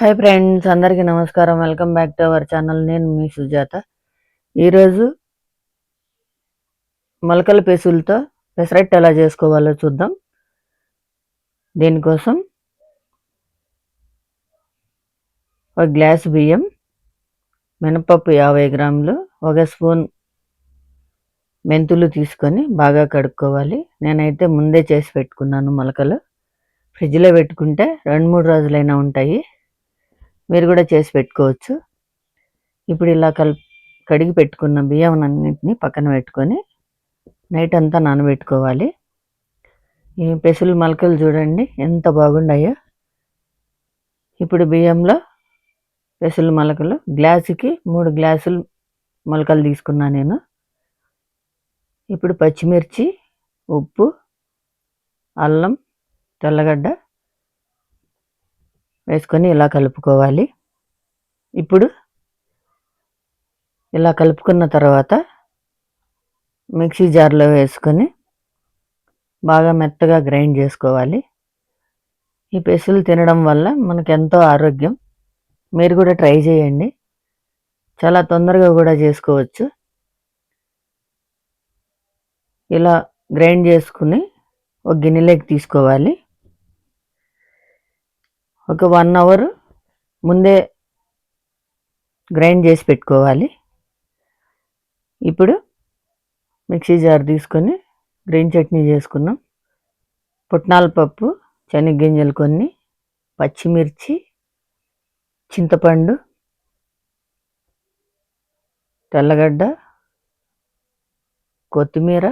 Hi friends, అందరికీ నమస్కారం. Welcome back to our channel. నేను మీ సుజాత. ఈరోజు మొలకల పెసులతో పెసరట్టు ఎలా చేసుకోవాలో చూద్దాం. దీనికోసం ఒక గ్లాసు బియ్యం, మినపప్పు 50 గ్రాములు, ఒక స్పూన్ మెంతులు తీసుకొని బాగా కడుక్కోవాలి. నేనైతే ముందే చేసి పెట్టుకున్నాను మొలకలు. ఫ్రిడ్జ్లో పెట్టుకుంటే 2-3 రోజులైనా ఉంటాయి. మీరు కూడా చేసి పెట్టుకోవచ్చు. ఇప్పుడు ఇలా కడిగి పెట్టుకున్న బియ్యం అన్నింటినీ పక్కన పెట్టుకొని నైట్ అంతా నానబెట్టుకోవాలి. ఈ పెసులు మొలకలు చూడండి ఎంత బాగున్నాయో. ఇప్పుడు బియ్యంలో పెసులు మొలకలు గ్లాసుకి 3 గ్లాసులు మొలకలు తీసుకున్నా నేను. ఇప్పుడు పచ్చిమిర్చి, ఉప్పు, అల్లం, తెల్లగడ్డ వేసుకొని ఇలా కలుపుకోవాలి. ఇప్పుడు ఇలా కలుపుకున్న తర్వాత మిక్సీ జార్లో వేసుకొని బాగా మెత్తగా గ్రైండ్ చేసుకోవాలి. ఈ పెసులు తినడం వల్ల మనకు ఎంతో ఆరోగ్యం. మీరు కూడా ట్రై చేయండి. చాలా తొందరగా కూడా చేసుకోవచ్చు. ఇలా గ్రైండ్ చేసుకుని ఒక గిన్నెలోకి తీసుకోవాలి. ఒక 1 అవర్ ముందే గ్రైండ్ చేసి పెట్టుకోవాలి. ఇప్పుడు మిక్సీ జార్ తీసుకొని గ్రీన్ చట్నీ చేసుకున్నాం. పుట్నాల పప్పు, శనగగింజలు కొన్ని, పచ్చిమిర్చి, చింతపండు, తెల్లగడ్డ, కొత్తిమీర,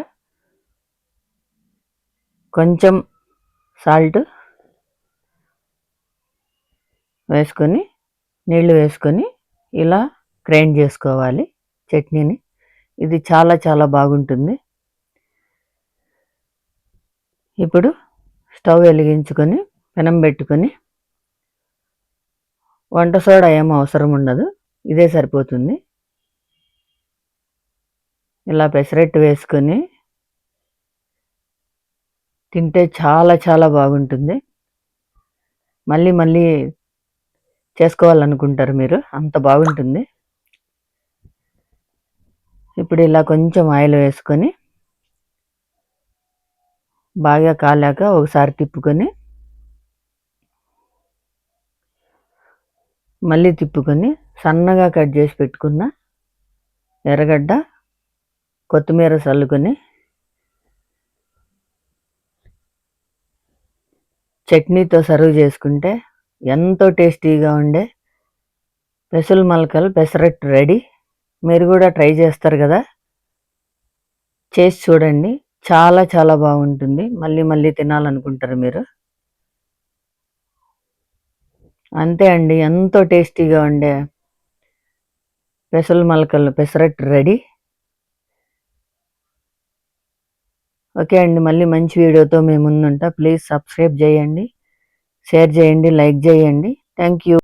కొంచెం సాల్ట్ వేసుకొని నీళ్ళు వేసుకొని ఇలా గ్రైండ్ చేసుకోవాలి చట్నీని. ఇది చాలా చాలా బాగుంటుంది. ఇప్పుడు స్టవ్ వెలిగించుకొని పెనం పెట్టుకొని, వంట సోడా ఏమో అవసరం ఉండదు, ఇదే సరిపోతుంది. ఇలా పెసరట్టు వేసుకొని తింటే చాలా చాలా బాగుంటుంది. మళ్ళీ మళ్ళీ చేసుకోవాలనుకుంటారు మీరు, అంత బాగుంటుంది. ఇప్పుడు ఇలా కొంచెం ఆయిల్ వేసుకొని బాగా కాలాక ఒకసారి తిప్పుకొని మళ్ళీ తిప్పుకొని సన్నగా కట్ చేసి పెట్టుకున్న ఎర్రగడ్డ, కొత్తిమీర చల్లుకొని చట్నీతో సర్వ్ చేసుకుంటే ఎంతో టేస్టీగా ఉండే పెసలు మొలకలు పెసరట్టు రెడీ. మీరు కూడా ట్రై చేస్తారు కదా, చేసి చూడండి. చాలా చాలా బాగుంటుంది. మళ్ళీ మళ్ళీ తినాలనుకుంటారు మీరు. అంతే అండి, ఎంతో టేస్టీగా ఉండే పెసలు మొలకలు పెసరట్టు రెడీ. ఓకే అండి, మళ్ళీ మంచి వీడియోతో మేము ముందుంటా. ప్లీజ్ సబ్స్క్రైబ్ చేయండి, షేర్ చేయండి, లైక్ చేయండి. Thank you.